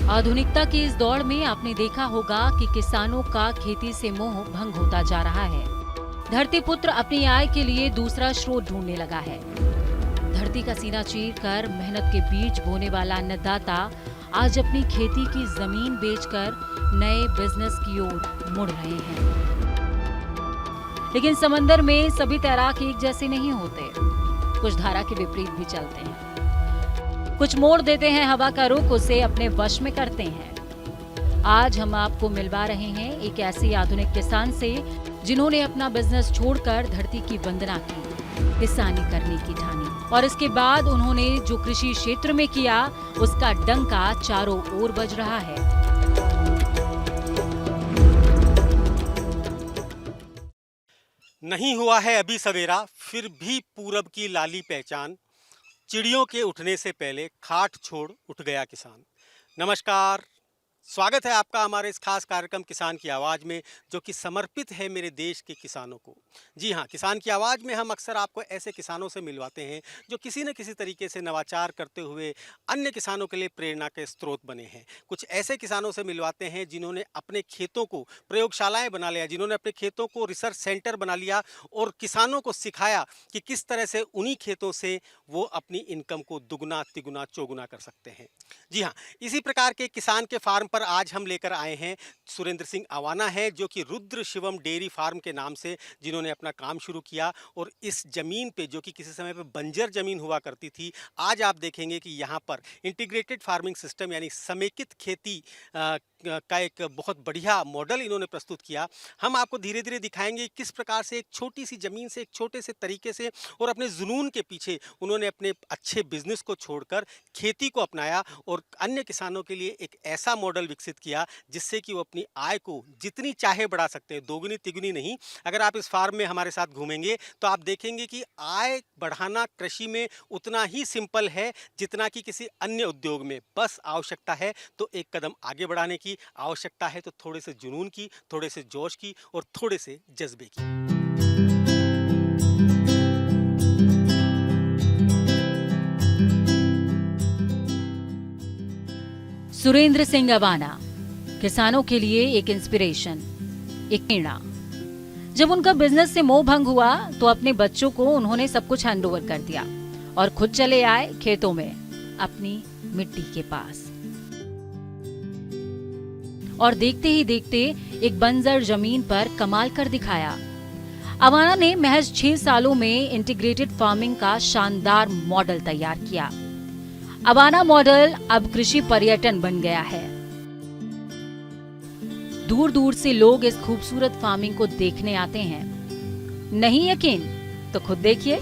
आधुनिकता की इस दौड़ में आपने देखा होगा कि किसानों का खेती से मोह भंग होता जा रहा है। धरती पुत्र अपनी आय के लिए दूसरा स्रोत ढूंढने लगा है। धरती का सीना चीर कर मेहनत के बीज बोने वाला अन्नदाता आज अपनी खेती की जमीन बेचकर नए बिजनेस की ओर मुड़ रहे हैं। लेकिन समंदर में सभी तैराक एक जैसे नहीं होते। कुछ धारा के विपरीत भी चलते हैं, कुछ मोड़ देते हैं हवा का रुख, उसे अपने वश में करते हैं। आज हम आपको मिलवा रहे हैं एक ऐसे आधुनिक किसान से जिन्होंने अपना बिजनेस छोड़कर धरती की वंदना की, किसानी करने की ठानी, और इसके बाद उन्होंने जो कृषि क्षेत्र में किया उसका डंका चारों ओर बज रहा है। नहीं हुआ है अभी सवेरा, फिर भी पूरब की लाली पहचान, चिड़ियों के उठने से पहले खाट छोड़ उठ गया किसान। नमस्कार, स्वागत है आपका हमारे इस खास कार्यक्रम किसान की आवाज़ में, जो कि समर्पित है मेरे देश के किसानों को। जी हाँ, किसान की आवाज़ में हम अक्सर आपको ऐसे किसानों से मिलवाते हैं जो किसी न किसी तरीके से नवाचार करते हुए अन्य किसानों के लिए प्रेरणा के स्रोत बने हैं। कुछ ऐसे किसानों से मिलवाते हैं जिन्होंने अपने खेतों को प्रयोगशालाएं बना लिया, जिन्होंने अपने खेतों को रिसर्च सेंटर बना लिया और किसानों को सिखाया कि किस तरह से उन्हीं खेतों से वो अपनी इनकम को दुगना तिगुना चौगुना कर सकते हैं। जी हाँ, इसी प्रकार के किसान के फार्म पर आज हम लेकर आए हैं सुरेंद्र सिंह अवाना है, जो कि रुद्र शिवम डेयरी फार्म के नाम से जिन्होंने अपना काम शुरू किया। और इस जमीन पे, जो कि किसी समय पे बंजर जमीन हुआ करती थी, आज आप देखेंगे कि यहाँ पर इंटीग्रेटेड फार्मिंग सिस्टम यानी समेकित खेती का एक बहुत बढ़िया मॉडल इन्होंने प्रस्तुत किया। हम आपको धीरे धीरे दिखाएंगे किस प्रकार से एक छोटी सी जमीन से, एक छोटे से तरीके से और अपने जुनून के पीछे उन्होंने अपने अच्छे बिजनेस को छोड़कर खेती को अपनाया और अन्य किसानों के लिए एक ऐसा मॉडल विकसित किया जिससे कि वो अपनी आय को जितनी चाहे बढ़ा सकते हैं, दोगुनी तिगुनी नहीं। अगर आप इस फार्म में हमारे साथ घूमेंगे तो आप देखेंगे कि आय बढ़ाना कृषि में उतना ही सिंपल है जितना कि किसी अन्य उद्योग में। बस आवश्यकता है तो एक कदम आगे बढ़ाने की, आवश्यकता है तो थोड़े से जुनून की, थोड़े से जोश की और थोड़े से जज्बे की। सुरेंद्र सिंह अवाना किसानों के लिए एक इंस्पिरेशन, एक प्रेरणा। जब उनका बिजनेस से मोह भंग हुआ तो अपने बच्चों को उन्होंने सब कुछ हैंडओवर कर दिया और खुद चले आए खेतों में, अपनी मिट्टी के पास। और देखते ही देखते एक बंजर जमीन पर कमाल कर दिखाया। अवाना ने महज 6 सालों में इंटीग्रेटेड फार्मिंग का शानदार मॉडल तैयार किया। अवाना मॉडल अब कृषि पर्यटन बन गया है। दूर दूर से लोग इस खूबसूरत फार्मिंग को देखने आते हैं। नहीं यकीन तो खुद देखिए।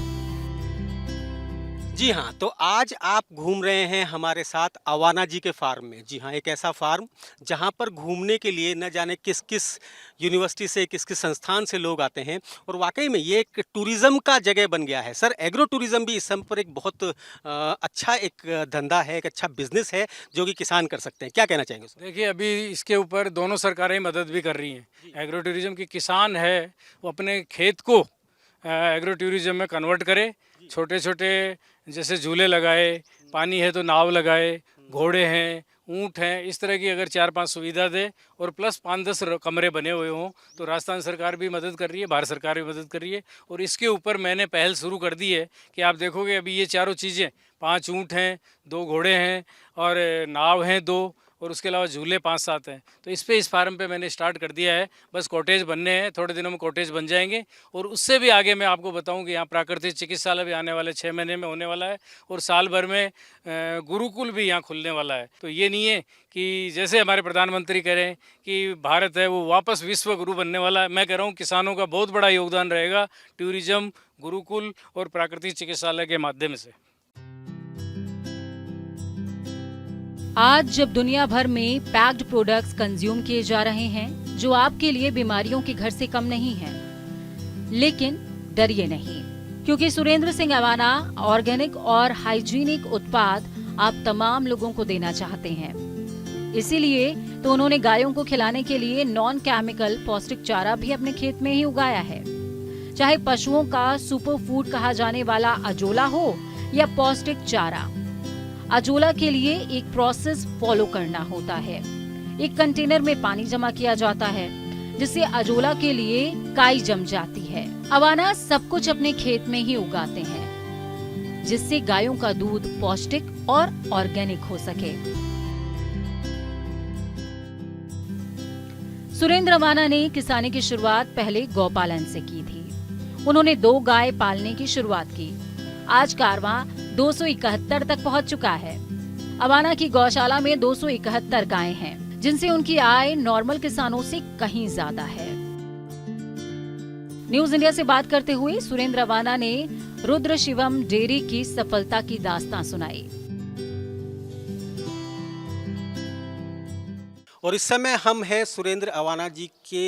जी हाँ, तो आज आप घूम रहे हैं हमारे साथ अवाना जी के फार्म में। जी हाँ, एक ऐसा फार्म जहाँ पर घूमने के लिए न जाने किस किस यूनिवर्सिटी से, किस किस संस्थान से लोग आते हैं और वाकई में ये एक टूरिज्म का जगह बन गया है। सर, एग्रो टूरिज्म भी इस समय पर एक बहुत अच्छा एक धंधा है, एक अच्छा बिजनेस है जो कि किसान कर सकते हैं। क्या कहना चाहेंगे सर? देखिए, अभी इसके ऊपर दोनों सरकारें मदद भी कर रही हैं। एग्रो टूरिज्म की किसान है वो अपने खेत को एग्रो टूरिज्म में कन्वर्ट करे। छोटे छोटे जैसे झूले लगाए, पानी है तो नाव लगाए, घोड़े हैं, ऊँट हैं, इस तरह की अगर 4-5 सुविधा दे और प्लस 5-10 कमरे बने हुए हों तो राजस्थान सरकार भी मदद कर रही है, भारत सरकार भी मदद कर रही है। और इसके ऊपर मैंने पहल शुरू कर दी है कि आप देखोगे अभी ये चारों चीज़ें, 5 ऊँट हैं, 2 घोड़े हैं और नाव हैं 2 और उसके अलावा झूले 5-7 हैं। तो इस फार्म पे मैंने स्टार्ट कर दिया है। बस कॉटेज बनने हैं, थोड़े दिनों में कॉटेज बन जाएंगे। और उससे भी आगे मैं आपको बताऊं कि यहाँ प्राकृतिक चिकित्सालय भी आने वाले 6 महीने में होने वाला है और साल भर में गुरुकुल भी यहाँ खुलने वाला है। तो ये नहीं है कि जैसे हमारे प्रधानमंत्री कह रहे हैं कि भारत है वो वापस विश्व गुरु बनने वाला है। मैं कह रहा हूँ किसानों का बहुत बड़ा योगदान रहेगा टूरिज्म, गुरुकुल और प्राकृतिक चिकित्सालय के माध्यम से। आज जब दुनिया भर में पैक्ड प्रोडक्ट्स कंज्यूम किए जा रहे हैं जो आपके लिए बीमारियों के घर से कम नहीं है, लेकिन डरिए नहीं, क्योंकि सुरेंद्र सिंह अवाना ऑर्गेनिक और हाइजीनिक उत्पाद आप तमाम लोगों को देना चाहते हैं। इसीलिए तो उन्होंने गायों को खिलाने के लिए नॉन केमिकल पौष्टिक चारा भी अपने खेत में ही उगाया है। चाहे पशुओं का सुपर फूड कहा जाने वाला अजोला हो या पौष्टिक चारा, अजोला के लिए एक प्रोसेस फॉलो करना होता है। एक कंटेनर में पानी जमा किया जाता है जिससे अजोला के लिए काई जम जाती है। अवाना सब कुछ अपने खेत में ही उगाते हैं जिससे गायों का दूध पौष्टिक और ऑर्गेनिक हो सके। सुरेंद्र अवाना ने किसानी की शुरुआत पहले गौपालन से की थी। उन्होंने 2 गाय पालने की शुरुआत की। आज कारवां 271 तक पहुंच चुका है। अवाना की गौशाला में 271 गायें हैं, जिनसे उनकी आय नॉर्मल किसानों से कहीं ज्यादा है। न्यूज इंडिया से बात करते हुए सुरेंद्र अवाना ने रुद्र शिवम डेयरी की सफलता की दास्तां सुनाई। और इस समय हम हैं सुरेंद्र अवाना जी के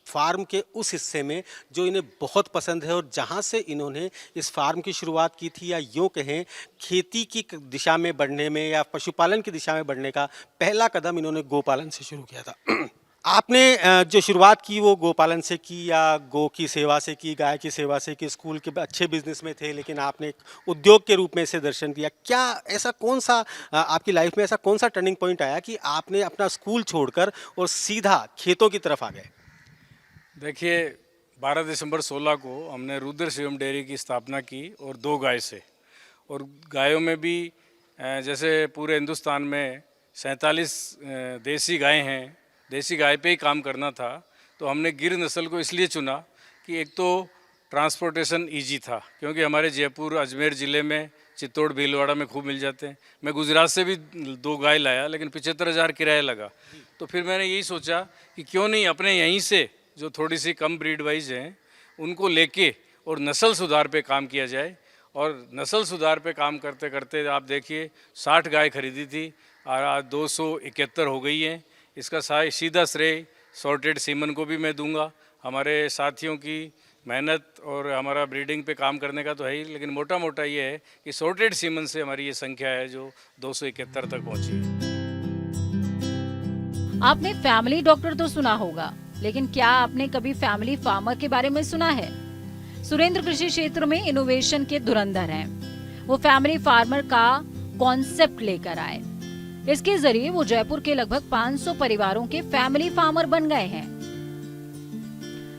फार्म के उस हिस्से में जो इन्हें बहुत पसंद है और जहां से इन्होंने इस फार्म की शुरुआत की थी, या यूँ कहें खेती की दिशा में बढ़ने में या पशुपालन की दिशा में बढ़ने का पहला कदम इन्होंने गोपालन से शुरू किया था। आपने जो शुरुआत की वो गोपालन से की या गौ की सेवा से की, गाय की सेवा से की? स्कूल के अच्छे बिजनेस में थे लेकिन आपने एक उद्योग के रूप में इसे दर्शन दिया। क्या ऐसा कौन सा आपकी लाइफ में ऐसा कौन सा टर्निंग पॉइंट आया कि आपने अपना स्कूल छोड़कर और सीधा खेतों की तरफ आ गए? देखिए, 12 दिसंबर 16 को हमने रुद्र शिवम डेयरी की स्थापना की और 2 गाय से। और गायों में भी जैसे पूरे हिंदुस्तान में 47 देसी गायें हैं, देसी गाय पे ही काम करना था, तो हमने गिर नस्ल को इसलिए चुना कि एक तो ट्रांसपोर्टेशन इजी था, क्योंकि हमारे जयपुर अजमेर ज़िले में चित्तौड़ भीलवाड़ा में खूब मिल जाते हैं। मैं गुजरात से भी 2 गाय लाया, लेकिन 75,000 किराया लगा। तो फिर मैंने यही सोचा कि क्यों नहीं अपने यहीं से जो थोड़ी सी कम ब्रीड वाइज हैं उनको लेके और नस्ल सुधार पे काम किया जाए। और नस्ल सुधार पे काम करते करते आप देखिए 60 गाय खरीदी थी और आज 271 हो गई हैं। इसका सीधा श्रेय सॉर्टेड सीमन को भी मैं दूंगा। हमारे साथियों की मेहनत और हमारा ब्रीडिंग पे काम करने का तो है ही, लेकिन मोटा मोटा ये है कि सॉर्टेड सीमन से हमारी ये संख्या है जो 271 तक पहुंची है। आपने फैमिली डॉक्टर तो सुना होगा, लेकिन क्या आपने कभी फैमिली फार्मर के बारे में सुना है? सुरेंद्र कृषि क्षेत्र में इनोवेशन के धुरंधर हैं। वो फैमिली फार्मर का कॉन्सेप्ट लेकर आए। इसके जरिए वो जयपुर के लगभग 500 परिवारों के फैमिली फार्मर बन गए हैं।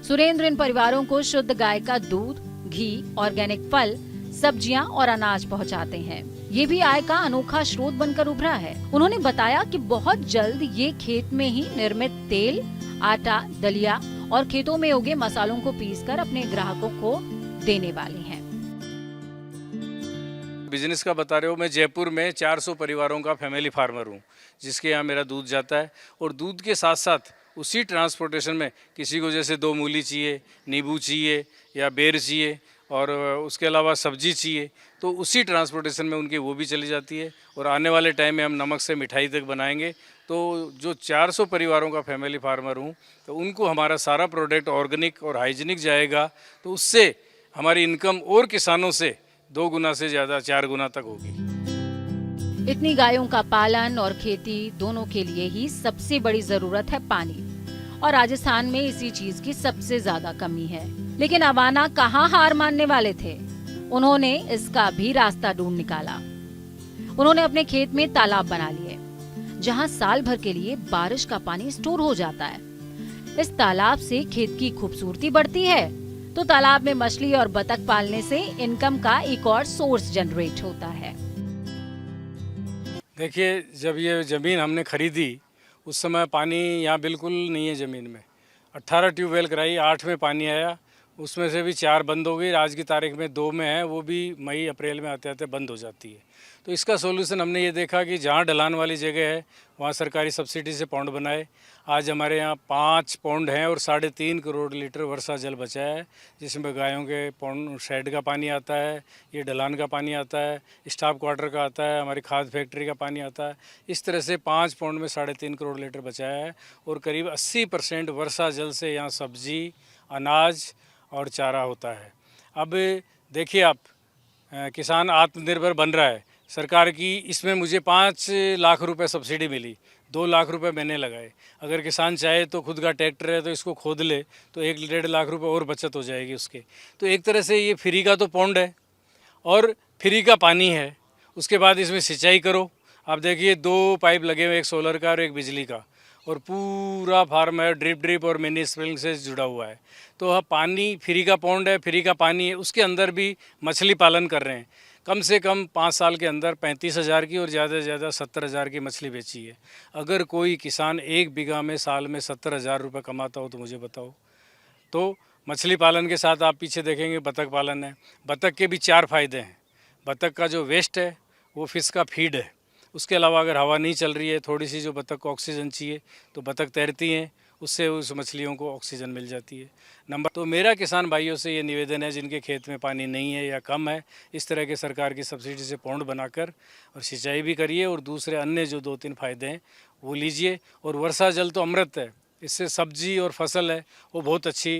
सुरेंद्र इन परिवारों को शुद्ध गाय का दूध, घी, ऑर्गेनिक फल, सब्जियां और अनाज पहुंचाते हैं। ये भी आय का अनोखा स्रोत बनकर उभरा है। उन्होंने बताया कि बहुत जल्द ये खेत में ही निर्मित तेल, आटा, दलिया और खेतों में उगे मसालों को पीसकर अपने ग्राहकों को देने वाले हैं। बिजनेस का बता रहे हो, मैं जयपुर में 400 परिवारों का फैमिली फार्मर हूँ, जिसके यहाँ मेरा दूध जाता है। और दूध के साथ साथ उसी ट्रांसपोर्टेशन में किसी को जैसे 2 मूली चाहिए, नींबू चाहिए या बेर चाहिए और उसके अलावा सब्जी चाहिए, तो उसी ट्रांसपोर्टेशन में उनकी वो भी चली जाती है। और आने वाले टाइम में हम नमक से मिठाई तक बनाएंगे। तो जो 400 परिवारों का फैमिली फार्मर हूँ, तो उनको हमारा सारा प्रोडक्ट ऑर्गेनिक और हाइजीनिक जाएगा, तो उससे हमारी इनकम और किसानों से 2 गुना से ज़्यादा 4 गुना तक होगी। इतनी गायों का पालन और खेती दोनों के लिए ही सबसे बड़ी जरूरत है पानी, और राजस्थान में इसी चीज की सबसे ज्यादा कमी है। लेकिन अवाना कहाँ हार मानने वाले थे। उन्होंने इसका भी रास्ता ढूंढ निकाला। उन्होंने अपने खेत में तालाब बना लिए, जहाँ साल भर के लिए बारिश का पानी स्टोर हो जाता है। इस तालाब से खेत की खूबसूरती बढ़ती है, तो तालाब में मछली और बतख पालने से इनकम का एक और सोर्स जनरेट होता है। देखिए, जब ये ज़मीन हमने खरीदी उस समय पानी यहाँ बिल्कुल नहीं है ज़मीन में। 18 ट्यूबवेल कराई, 8 में पानी आया, उसमें से भी 4 बंद हो गई। आज की तारीख में 2 में है, वो भी मई अप्रैल में आते आते बंद हो जाती है। तो इसका सोल्यूशन हमने ये देखा कि जहाँ ढलान वाली जगह है वहाँ सरकारी सब्सिडी से पौंड बनाए। आज हमारे यहाँ 5 पौंड हैं और 3.5 करोड़ लीटर वर्षा जल बचा है, जिसमें गायों के पौंड शेड का पानी आता है, ये ढलान का पानी आता है, स्टाफ क्वार्टर का आता है, हमारी खाद फैक्ट्री का पानी आता है। इस तरह से 5 पौंड में 3.5 करोड़ लीटर बचाया है। और करीब 80% वर्षा जल से यहाँ सब्जी, अनाज और चारा होता है। अब देखिए आप, किसान आत्मनिर्भर बन रहा है। सरकार की इसमें मुझे 5 लाख रुपए सब्सिडी मिली, 2 लाख रुपए मैंने लगाए। अगर किसान चाहे तो खुद का ट्रैक्टर है तो इसको खोद ले तो 1-1.5 लाख रुपए और बचत हो जाएगी उसके। तो एक तरह से ये फ्री का तो पौंड है और फ्री का पानी है उसके बाद इसमें सिंचाई करो। आप देखिए 2 पाइप लगे हुए, एक सोलर का और एक बिजली का, और पूरा फार्म है ड्रिप और मिनी स्प्रिंग से जुड़ा हुआ है। तो वह पानी फ्री का पौंड है, फ्री का पानी है, उसके अंदर भी मछली पालन कर रहे हैं। कम से कम 5 साल के अंदर 35,000 की और ज़्यादा से ज़्यादा 70,000 की मछली बेची है। अगर कोई किसान 1 बीघा में साल में 70,000 रुपये कमाता हो तो मुझे बताओ। तो मछली पालन के साथ आप पीछे देखेंगे बतख पालन है। बतख के भी 4 फ़ायदे हैं। बतख का जो वेस्ट है वो फिश का फीड है। उसके अलावा अगर हवा नहीं चल रही है, थोड़ी सी जो बतख को ऑक्सीजन चाहिए, तो बतख तैरती हैं, उससे उस मछलियों को ऑक्सीजन मिल जाती है। नंबर तो मेरा किसान भाइयों से ये निवेदन है जिनके खेत में पानी नहीं है या कम है, इस तरह के सरकार की सब्सिडी से पौंड बनाकर और सिंचाई भी करिए, और दूसरे अन्य जो 2-3 फ़ायदे हैं वो लीजिए। और वर्षा जल तो अमृत है, इससे सब्जी और फसल है वो बहुत अच्छी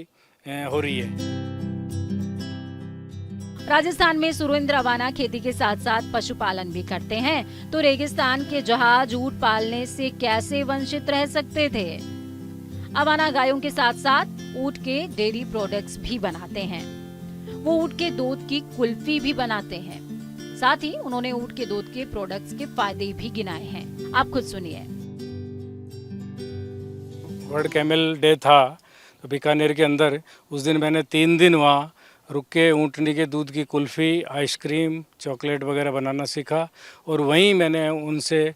हो रही है। राजस्थान में सुरेंद्र अवाना खेती के साथ साथ पशुपालन भी करते हैं, तो रेगिस्तान के जहाज ऊंट पालने से कैसे वंचित रह सकते थे। अवाना गायों के साथ साथ ऊंट के डेयरी प्रोडक्ट्स भी बनाते हैं। वो ऊंट के दूध की कुल्फी भी बनाते हैं। साथ ही उन्होंने ऊंट के दूध के प्रोडक्ट्स के फायदे भी गिनाए हैं। आप खुद सुनिए। वर्ल्ड कैमल डे था तो बीकानेर के अंदर, उस दिन मैंने 3 दिन वहाँ रुक के ऊँटनी के दूध की कुल्फ़ी, आइसक्रीम, चॉकलेट वगैरह बनाना सीखा, और वहीं मैंने उनसे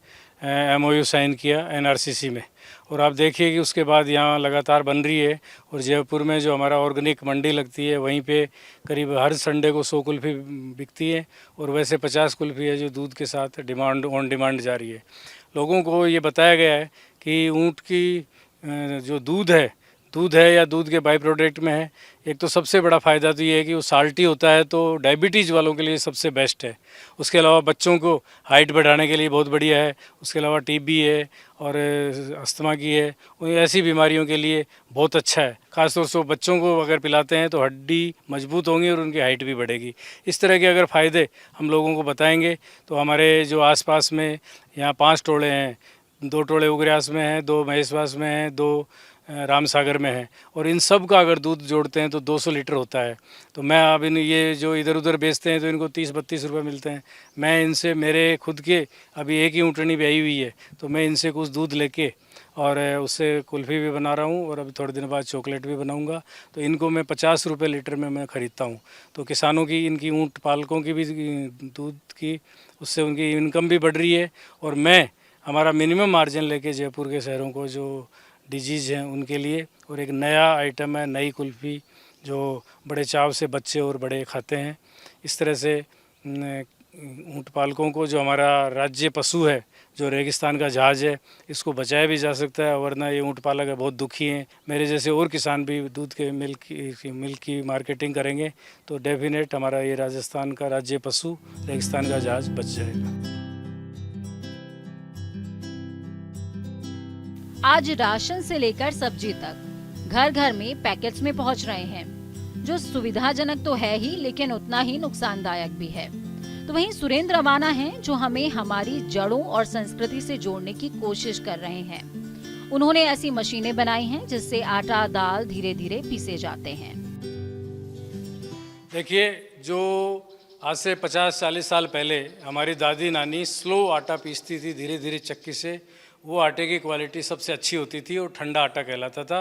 MOU साइन किया NRCC में। और आप देखिए कि उसके बाद यहाँ लगातार बन रही है। और जयपुर में जो हमारा ऑर्गेनिक मंडी लगती है वहीं पे करीब हर संडे को 100 कुल्फ़ी बिकती है, और वैसे 50 कुल्फ़ी है जो दूध के साथ ऑन डिमांड जा रही है। लोगों को ये बताया गया है कि ऊँट की जो दूध है या दूध के बाई प्रोडक्ट में है, एक तो सबसे बड़ा फ़ायदा तो ये है कि वो साल्टी होता है, तो डायबिटीज़ वालों के लिए सबसे बेस्ट है। उसके अलावा बच्चों को हाइट बढ़ाने के लिए बहुत बढ़िया है। उसके अलावा TB है और अस्थमा की है, ऐसी बीमारियों के लिए बहुत अच्छा है। ख़ासतौर से बच्चों को अगर पिलाते हैं तो हड्डी मजबूत होंगी और उनकी हाइट भी बढ़ेगी। इस तरह के अगर फ़ायदे हम लोगों को बताएंगे तो हमारे जो आसपास में यहाँ 5 टोले हैं, 2 टोले उगरास में हैं, 2 महेशवास में हैं, 2 रामसागर में है, और इन सब का अगर दूध जोड़ते हैं तो 200 लीटर होता है। तो मैं अब ये जो इधर उधर बेचते हैं तो इनको 30-32 रुपये मिलते हैं। मैं इनसे, मेरे खुद के अभी एक ही ऊँटनी ब्याई हुई है, तो मैं इनसे कुछ दूध लेके और उससे कुल्फ़ी भी बना रहा हूँ, और अभी थोड़े दिन बाद चॉकलेट भी बनाऊँगा। तो इनको मैं 50 रुपये लीटर में मैं ख़रीदता हूँ। तो किसानों की, इनकी ऊँट पालकों की भी दूध की, उससे उनकी इनकम भी बढ़ रही है, और मैं हमारा मिनिमम मार्जिन लेके जयपुर के शहरों को जो डिजीज़ हैं उनके लिए, और एक नया आइटम है, नई कुल्फ़ी जो बड़े चाव से बच्चे और बड़े खाते हैं। इस तरह से ऊँट पालकों को, जो हमारा राज्य पशु है, जो रेगिस्तान का जहाज है, इसको बचाया भी जा सकता है, वरना ये ऊँट पालक है बहुत दुखी हैं। मेरे जैसे और किसान भी दूध के मिल्क की मार्केटिंग करेंगे तो डेफिनेट हमारा ये राजस्थान का राज्य पशु रेगिस्तान का जहाज बच जाएगा। आज राशन से लेकर सब्जी तक घर घर में पैकेट्स में पहुंच रहे हैं, जो सुविधाजनक तो है ही, लेकिन उतना ही नुकसानदायक भी है। तो वहीं सुरेंद्र अवाना हैं जो हमें हमारी जड़ों और संस्कृति से जोड़ने की कोशिश कर रहे हैं। उन्होंने ऐसी मशीनें बनाई हैं जिससे आटा दाल धीरे धीरे पीसे जाते हैं। देखिए, जो आज से 50-40 साल पहले हमारी दादी नानी स्लो आटा पीसती थी धीरे धीरे चक्की से, वो आटे की क्वालिटी सबसे अच्छी होती थी और ठंडा आटा कहलाता था।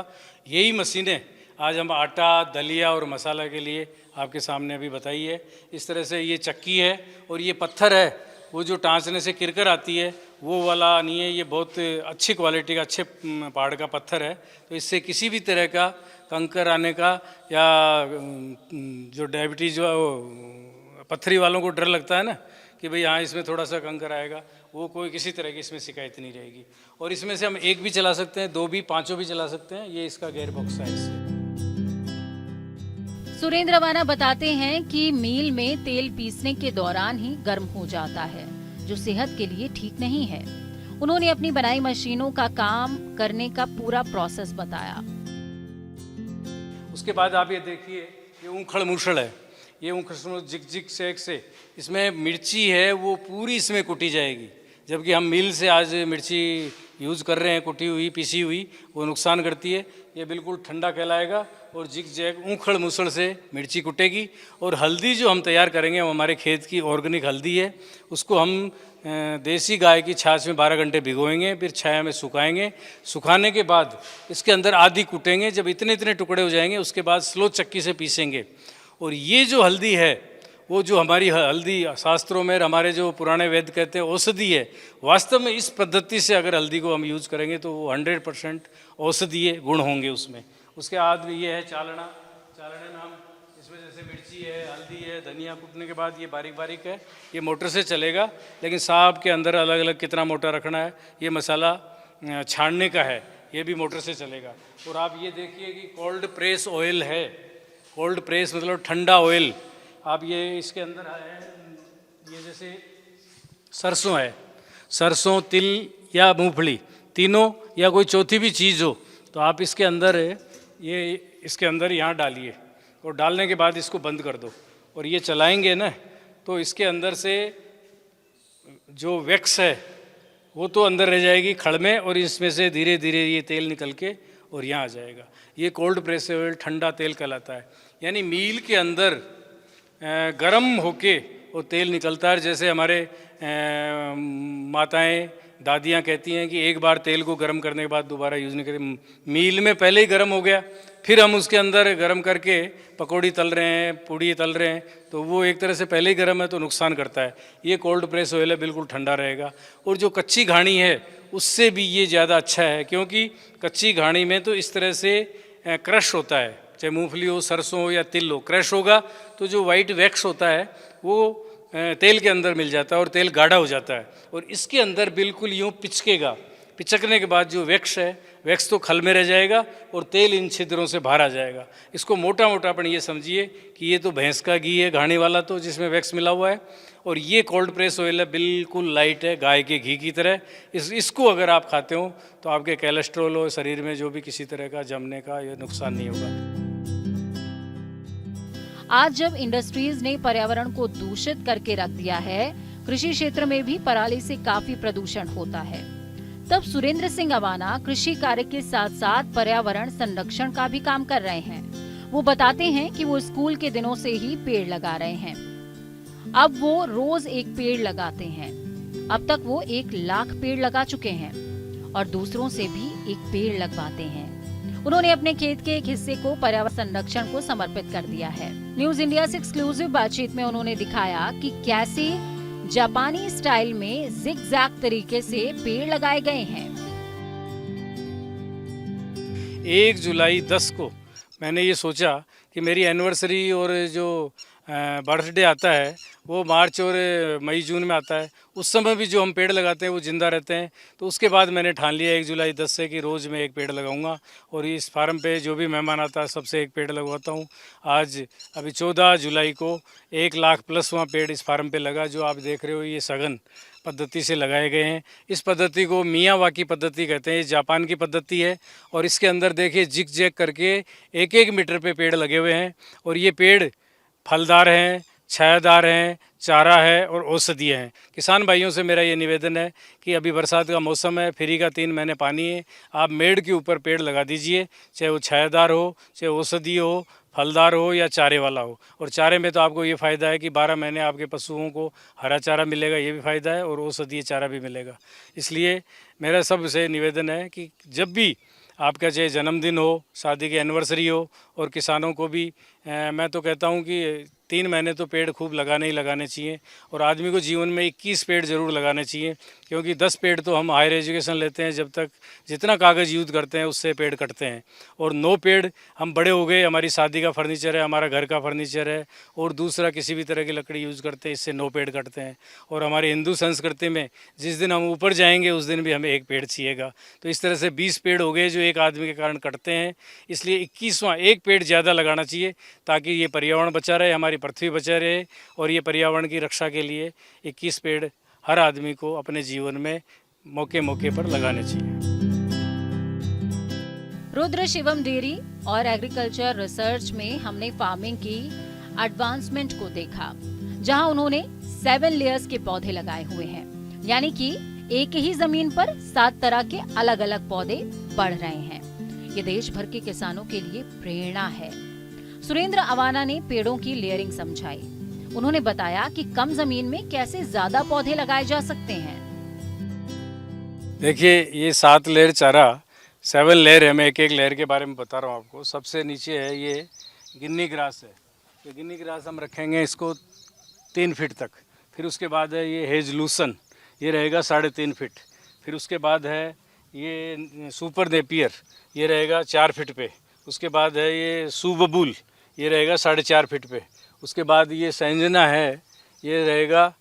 यही मशीनें आज हम आटा, दलिया और मसाला के लिए आपके सामने अभी बताई है। इस तरह से ये चक्की है, और ये पत्थर है, वो जो टाँचने से किरकर आती है वो वाला नहीं है, ये बहुत अच्छी क्वालिटी का, अच्छे पहाड़ का पत्थर है। तो इससे किसी भी तरह का कंकर आने का या जो डायबिटीज़ पत्थरी वालों को डर लगता है ना कि भाई हाँ इसमें थोड़ा सा कंकर आएगा, वो कोई किसी तरह की इसमें शिकायत नहीं रहेगी। और इसमें से हम 1 भी चला सकते हैं, 2 भी, 5 भी चला सकते हैं। ये इसका गेयर बॉक्स है। इससे सुरेंद्र अवाना बताते हैं कि मील में तेल पीसने के दौरान ही गर्म हो जाता है, जो सेहत के लिए ठीक नहीं है। उन्होंने अपनी बनाई मशीनों का काम करने का पूरा प्रोसेस बताया। उसके बाद आप ये देखिए, ये ऊखड़ मूसड़ है, ये ऊखड़ जिग से इसमें मिर्ची है वो पूरी इसमें कुटी जाएगी। जबकि हम मिल से आज मिर्ची यूज़ कर रहे हैं, कुटी हुई पीसी हुई, वो नुकसान करती है। ये बिल्कुल ठंडा कहलाएगा और जिग जैग ऊखड़ मुसड़ से मिर्ची कुटेगी। और हल्दी जो हम तैयार करेंगे, वो हमारे खेत की ऑर्गेनिक हल्दी है। उसको हम देसी गाय की छाछ में 12 घंटे भिगोएंगे, फिर छाया में सुखाएंगे। सुखाने के बाद इसके अंदर आधी कुटेंगे। जब इतने इतने टुकड़े हो जाएंगे, उसके बाद स्लो चक्की से पीसेंगे। और ये जो हल्दी है, वो जो हमारी हल्दी शास्त्रों में, हमारे जो पुराने वेद कहते हैं औषधि है, वास्तव में इस पद्धति से अगर हल्दी को हम यूज़ करेंगे तो वो 100% औषधीय गुण होंगे उसमें। उसके बाद भी ये है चालना। चालने नाम, इसमें जैसे मिर्ची है, हल्दी है, धनिया कूटने के बाद ये बारीक बारीक है, ये मोटर से चलेगा। लेकिन साहब के अंदर अलग अलग कितना मोटा रखना है, ये मसाला छानने का है, ये भी मोटर से चलेगा। और आप ये देखिए कि कोल्ड प्रेस ऑयल है। कोल्ड प्रेस मतलब ठंडा ऑयल। आप ये इसके अंदर है, ये जैसे सरसों है, सरसों, तिल या मूंगफली, तीनों या कोई चौथी भी चीज़ हो, तो आप इसके अंदर ये इसके अंदर यहाँ डालिए। और डालने के बाद इसको बंद कर दो और ये चलाएंगे ना, तो इसके अंदर से जो वैक्स है वो तो अंदर रह जाएगी खड़ में, और इसमें से धीरे धीरे ये तेल निकल के और यहाँ आ जाएगा। ये कोल्ड प्रेस ऑयल ठंडा तेल कहलाता है। यानी मील के अंदर गरम होके वो तेल निकलता है। जैसे हमारे माताएं, दादियाँ कहती हैं कि एक बार तेल को गर्म करने के बाद दोबारा यूज़ नहीं करें। मील में पहले ही गर्म हो गया, फिर हम उसके अंदर गर्म करके पकौड़ी तल रहे हैं, पूड़ी तल रहे हैं, तो वो एक तरह से पहले ही गर्म है तो नुकसान करता है। ये कोल्ड प्रेस ऑयल है, बिल्कुल ठंडा रहेगा। और जो कच्ची घानी है उससे भी ये ज़्यादा अच्छा है, क्योंकि कच्ची घानी में तो इस तरह से क्रश होता है, चाहे मूंगफली हो, सरसों हो या तिल हो, क्रश होगा तो जो वाइट वैक्स होता है वो तेल के अंदर मिल जाता है और तेल गाढ़ा हो जाता है। और इसके अंदर बिल्कुल यूँ पिचकेगा। पिचकने के बाद जो वैक्स है, वैक्स तो खल में रह जाएगा और तेल इन छिद्रों से बाहर आ जाएगा। इसको मोटा मोटा अपन ये समझिए कि ये तो भैंस का घी है, घानी वाला, तो जिसमें वैक्स मिला हुआ है। और ये कोल्ड प्रेस ऑयल है, बिल्कुल लाइट है, गाय के घी की तरह। इसको अगर आप खाते हो तो आपके कोलेस्ट्रॉल हो शरीर में जो भी किसी तरह का जमने का ये नुकसान नहीं होगा। आज जब इंडस्ट्रीज ने पर्यावरण को दूषित करके रख दिया है, कृषि क्षेत्र में भी पराली से काफी प्रदूषण होता है, तब सुरेंद्र सिंह अवाना कृषि कार्य के साथ साथ पर्यावरण संरक्षण का भी काम कर रहे हैं। वो बताते हैं कि वो स्कूल के दिनों से ही पेड़ लगा रहे हैं। अब वो रोज एक पेड़ लगाते हैं। अब तक वो 1 लाख पेड़ लगा चुके हैं और दूसरों से भी एक पेड़ लगवाते हैं। उन्होंने अपने खेत के एक हिस्से को पर्यावरण संरक्षण को समर्पित कर दिया है। न्यूज इंडिया से एक्सक्लूसिव बातचीत में उन्होंने दिखाया कि कैसे जापानी स्टाइल में जिग-जैग तरीके से पेड़ लगाए गए हैं। 1 जुलाई 10 को मैंने ये सोचा कि मेरी एनिवर्सरी और जो बर्थडे आता है वो मार्च और मई जून में आता है, उस समय भी जो हम पेड़ लगाते हैं वो जिंदा रहते हैं। तो उसके बाद मैंने ठान लिया 1 जुलाई 10 से कि रोज़ मैं एक पेड़ लगाऊंगा और इस फार्म पे जो भी मेहमान आता है सबसे एक पेड़ लगवाता हूँ। आज अभी 14 जुलाई को 1 लाख प्लस वहाँ पेड़ इस फार्म पे लगा। जो आप देख रहे हो ये सघन पद्धति से लगाए गए हैं। इस पद्धति को मियावाकी पद्धति कहते हैं। ये जापान की पद्धति है और इसके अंदर देखिए जिग जैग करके 1-1 मीटर पे पेड़ लगे हुए हैं। और ये पेड़ फलदार हैं, छायादार हैं, चारा है और औषधीय हैं। किसान भाइयों से मेरा ये निवेदन है कि अभी बरसात का मौसम है, फ्री का 3 महीने पानी है, आप मेड़ के ऊपर पेड़ लगा दीजिए, चाहे वो छायादार हो, चाहे औषधीय हो, फलदार हो या चारे वाला हो। और चारे में तो आपको ये फ़ायदा है कि 12 महीने आपके पशुओं को हरा चारा मिलेगा, ये भी फ़ायदा है, और औषधीय चारा भी मिलेगा। इसलिए मेरा सबसे निवेदन है कि जब भी आपका चाहे जन्मदिन हो, शादी की एनिवर्सरी हो, और किसानों को भी मैं तो कहता हूँ कि 3 महीने तो पेड़ खूब लगाने ही लगाने चाहिए। और आदमी को जीवन में 21 पेड़ ज़रूर लगाने चाहिए, क्योंकि 10 पेड़ तो हम हायर एजुकेशन लेते हैं, जब तक जितना कागज़ यूज़ करते हैं उससे पेड़ कटते हैं। और 9 पेड़ हम बड़े हो गए, हमारी शादी का फर्नीचर है, हमारा घर का फर्नीचर है, और दूसरा किसी भी तरह की लकड़ी यूज़ करते हैं, इससे 9 पेड़ कटते हैं। और हमारी हिंदू संस्कृति में जिस दिन हम ऊपर जाएंगे उस दिन भी हमें 1 पेड़ चाहिएगा। तो इस तरह से 20 पेड़ हो गए जो एक आदमी के कारण कटते हैं। इसलिए 21वां 1 पेड़ ज़्यादा लगाना चाहिए, ताकि ये पर्यावरण बचा रहे, हमारी पृथ्वी बचा रहे, और ये पर्यावरण की रक्षा के लिए 21 पेड़ हर आदमी को अपने जीवन में मौके मौके पर लगाने चाहिए। रुद्र शिवम डेयरी और एग्रीकल्चर रिसर्च में हमने फार्मिंग की एडवांसमेंट को देखा, जहां उन्होंने 7 लेयर्स के पौधे लगाए हुए हैं, यानी कि एक ही जमीन पर 7 तरह के अलग अलग पौधे बढ़ रहे हैं। ये देश भर के किसानों के लिए प्रेरणा है। सुरेंद्र अवाना ने पेड़ों की लेयरिंग समझाई। उन्होंने बताया कि कम जमीन में कैसे ज्यादा पौधे लगाए जा सकते हैं। देखिए, ये 7 लेयर चारा, 7 लेयर है। मैं एक एक लेयर के बारे में बता रहा हूँ आपको। सबसे नीचे है ये गिन्नी ग्रास है। ये गिन्नी ग्रास हम रखेंगे इसको 3 फीट तक। फिर उसके बाद है ये हेजलूसन, ये रहेगा 3.5 फीट। फिर उसके बाद है ये सुपर नेपियर, ये रहेगा 4 फीट पे। उसके बाद है ये सुबबुल, ये रहेगा 4.5 फीट पे। उसके बाद ये संजना है, ये रहेगा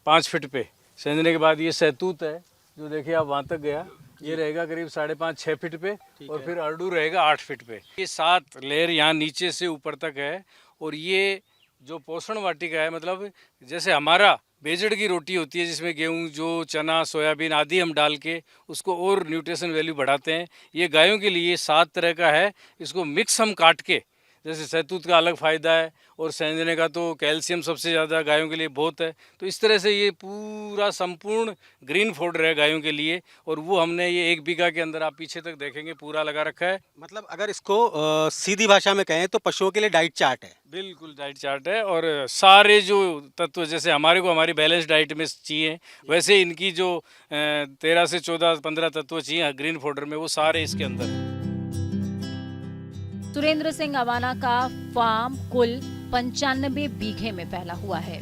5 फीट पे। संजने के बाद ये सैतूत है, जो देखिए आप वहाँ तक गया, ये रहेगा करीब 5.5-6 फीट पे। और फिर अर्डू रहेगा 8 फीट पे। ये 7 लेयर यहाँ नीचे से ऊपर तक है। और ये जो पोषण वाटिका है, मतलब जैसे हमारा बेजड़ की रोटी होती है जिसमें गेहूँ, जो चना, सोयाबीन आदि हम डाल के उसको और न्यूट्रिशन वैल्यू बढ़ाते हैं, ये गायों के लिए 7 तरह का है। इसको मिक्स हम काट के, जैसे सैतूत का अलग फ़ायदा है और संजने का तो कैल्शियम सबसे ज़्यादा गायों के लिए बहुत है। तो इस तरह से ये पूरा संपूर्ण ग्रीन फोडर है गायों के लिए। और वो हमने ये 1 बीघा के अंदर आप पीछे तक देखेंगे पूरा लगा रखा है। मतलब अगर इसको सीधी भाषा में कहें तो पशुओं के लिए डाइट चार्ट है। बिल्कुल डाइट चार्ट है। और सारे जो तत्व जैसे हमारे को हमारी बैलेंस डाइट में चाहिए, वैसे इनकी जो 13 से 14-15 तत्व चाहिए ग्रीन फोडर में, वो सारे इसके अंदर हैं। सुरेंद्र सिंह अवाना का फार्म कुल 95 बीघे में फैला हुआ है।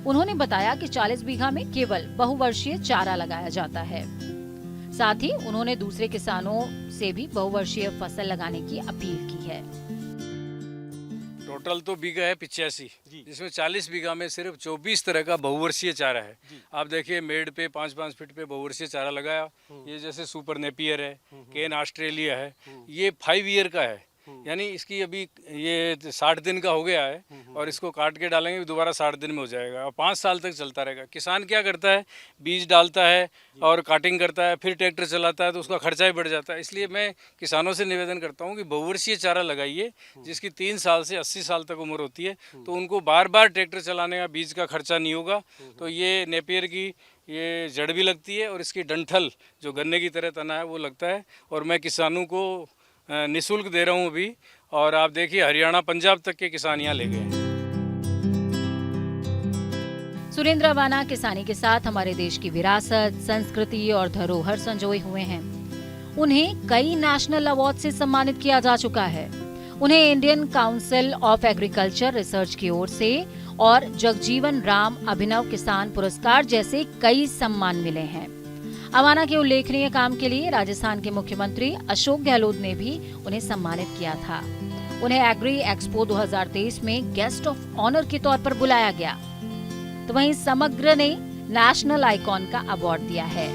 उन्होंने बताया कि 40 बीघा में केवल बहुवर्षीय चारा लगाया जाता है। साथ ही उन्होंने दूसरे किसानों से भी बहुवर्षीय फसल लगाने की अपील की है। टोटल तो बीघा है 85, जिसमें 40 बीघा में सिर्फ 24 तरह का बहुवर्षीय चारा है। आप देखिए मेड पे 5-5 फीट पे बहुवर्षीय चारा लगाया। ये जैसे सुपर नेपियर है, केन ऑस्ट्रेलिया है, ये 5 ईयर का है। यानी इसकी अभी ये 60 दिन का हो गया है और इसको काट के डालेंगे दोबारा 60 दिन में हो जाएगा और 5 साल तक चलता रहेगा। किसान क्या करता है, बीज डालता है और काटिंग करता है, फिर ट्रैक्टर चलाता है, तो उसका खर्चा ही बढ़ जाता है। इसलिए मैं किसानों से निवेदन करता हूँ कि बहुवर्षीय चारा लगाइए, जिसकी 3 साल से 80 साल तक उम्र होती है, तो उनको बार बार ट्रैक्टर चलाने का बीज का खर्चा नहीं होगा। तो ये नेपियर की ये जड़ भी लगती है और इसकी डंठल जो गन्ने की तरह तना है वो लगता है। और मैं किसानों को निःशुल्क दे रहा हूँ अभी। और आप देखिए हरियाणा, पंजाब तक के किसान यहाँ ले गए हैं। सुरेंद्र अवाना किसानी के साथ हमारे देश की विरासत, संस्कृति और धरोहर संजोए हुए हैं। उन्हें कई नेशनल अवार्ड से सम्मानित किया जा चुका है। उन्हें Indian council of agriculture research की ओर से और जगजीवन राम अभिनव किसान पुरस्कार जैसे कई सम्मान मिले हैं। अवाना के उल्लेखनीय काम के लिए राजस्थान के मुख्यमंत्री अशोक गहलोत ने भी उन्हें सम्मानित किया था। उन्हें एग्री एक्सपो 2023 में गेस्ट ऑफ ऑनर के तौर पर बुलाया गया। तो वहीं समग्र ने नेशनल आइकॉन का अवार्ड दिया है।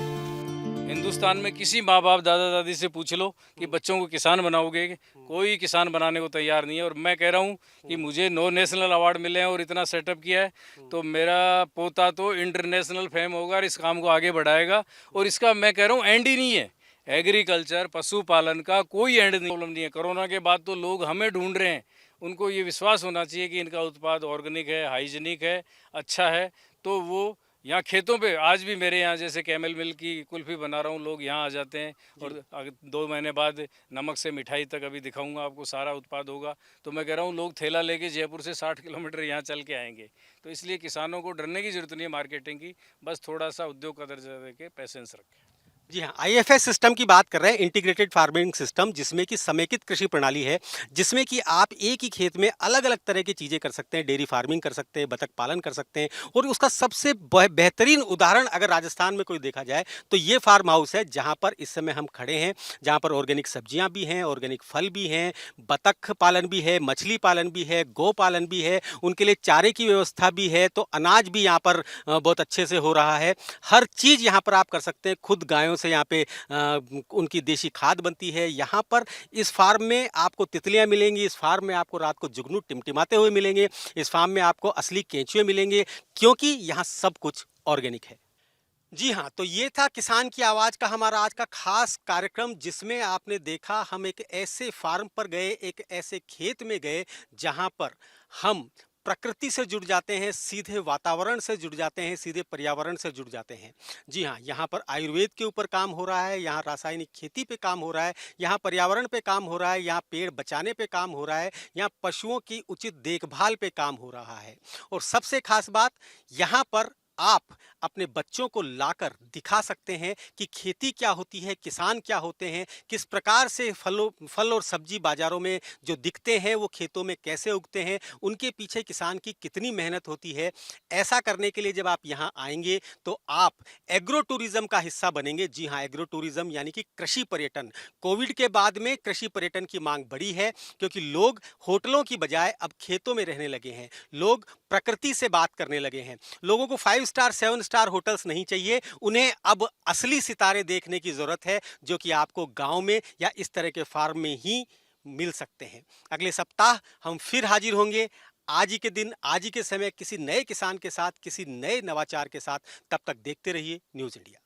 हिंदुस्तान में किसी माँ बाप, दादा दादी से पूछ लो कि बच्चों को किसान बनाओगे, कोई किसान बनाने को तैयार नहीं है। और मैं कह रहा हूँ कि मुझे 9 नेशनल अवार्ड मिले हैं और इतना सेटअप किया है, तो मेरा पोता तो इंटरनेशनल फेम होगा और इस काम को आगे बढ़ाएगा। और इसका मैं कह रहा हूँ एंड ही नहीं है। एग्रीकल्चर, पशुपालन का कोई एंड नहीं, प्रॉब्लम नहीं है। कोरोना के बाद तो लोग हमें ढूंढ रहे हैं। उनको ये विश्वास होना चाहिए कि इनका उत्पाद ऑर्गेनिक है, हाइजीनिक है, अच्छा है। तो वो यहाँ खेतों पे आज भी मेरे यहाँ जैसे कैमल मिल्क की कुल्फ़ी बना रहा हूँ, लोग यहाँ आ जाते हैं। और 2 महीने बाद नमक से मिठाई तक अभी दिखाऊंगा आपको, सारा उत्पाद होगा। तो मैं कह रहा हूँ लोग थैला लेके जयपुर से 60 किलोमीटर यहाँ चल के आएंगे। तो इसलिए किसानों को डरने की ज़रूरत नहीं है मार्केटिंग की, बस थोड़ा सा उद्योग का दर्जा दे के पैसेंस रखें। जी हाँ, IFS सिस्टम की बात कर रहे हैं, इंटीग्रेटेड फार्मिंग सिस्टम, जिसमें कि समेकित कृषि प्रणाली है, जिसमें कि आप एक ही खेत में अलग अलग तरह की चीज़ें कर सकते हैं। डेयरी फार्मिंग कर सकते हैं, बतख पालन कर सकते हैं। और उसका सबसे बेहतरीन उदाहरण अगर राजस्थान में कोई देखा जाए तो ये फार्म हाउस है, जहाँ पर इस समय हम खड़े हैं, जहाँ पर ऑर्गेनिक सब्जियाँ भी हैं, ऑर्गेनिक फल भी हैं, बतख पालन भी है, मछली पालन भी है, गौ पालन भी है, उनके लिए चारे की व्यवस्था भी है। तो अनाज भी यहाँ पर बहुत अच्छे से हो रहा है। हर चीज़ यहाँ पर आप कर सकते हैं। खुद गायों से यहाँ पे उनकी देशी खाद बनती है। यहाँ पर इस फार्म में आपको तितलियाँ मिलेंगी, इस फार्म में आपको रात को जुगनू टिमटिमाते हुए मिलेंगे, इस फार्म में आपको असली केंचुए मिलेंगे, क्योंकि यहाँ सब कुछ ऑर्गेनिक है। जी हाँ, तो ये था किसान की आवाज़ का हमारा आज का खास कार्यक्रम, जिसमें आपने देखा हम एक ऐसे फार्म पर गए, एक ऐसे खेत में गए, जहाँ पर हम प्रकृति से जुड़ जाते हैं, सीधे वातावरण से जुड़ जाते हैं, सीधे पर्यावरण से जुड़ जाते हैं। जी हाँ, यहाँ पर आयुर्वेद के ऊपर काम हो रहा है, यहाँ रासायनिक खेती पे काम हो रहा है, यहाँ पर्यावरण पे काम हो रहा है, यहाँ पेड़ बचाने पे काम हो रहा है, यहाँ पशुओं की उचित देखभाल पे काम हो रहा है। और सबसे खास बात, यहाँ पर आप अपने बच्चों को लाकर दिखा सकते हैं कि खेती क्या होती है, किसान क्या होते हैं, किस प्रकार से फल और सब्जी बाजारों में जो दिखते हैं वो खेतों में कैसे उगते हैं, उनके पीछे किसान की कितनी मेहनत होती है। ऐसा करने के लिए जब आप यहाँ आएंगे तो आप एग्रो टूरिज्म का हिस्सा बनेंगे। जी हाँ, एग्रो टूरिज्म यानी कि कृषि पर्यटन। कोविड के बाद में कृषि पर्यटन की मांग बढ़ी है, क्योंकि लोग होटलों की बजाय अब खेतों में रहने लगे हैं, लोग प्रकृति से बात करने लगे हैं। लोगों को 5 स्टार 7 स्टार होटल्स नहीं चाहिए, उन्हें अब असली सितारे देखने की जरूरत है, जो कि आपको गांव में या इस तरह के फार्म में ही मिल सकते हैं। अगले सप्ताह हम फिर हाजिर होंगे, आज ही के दिन, आज ही के समय, किसी नए किसान के साथ, किसी नए नवाचार के साथ। तब तक देखते रहिए न्यूज़ इंडिया।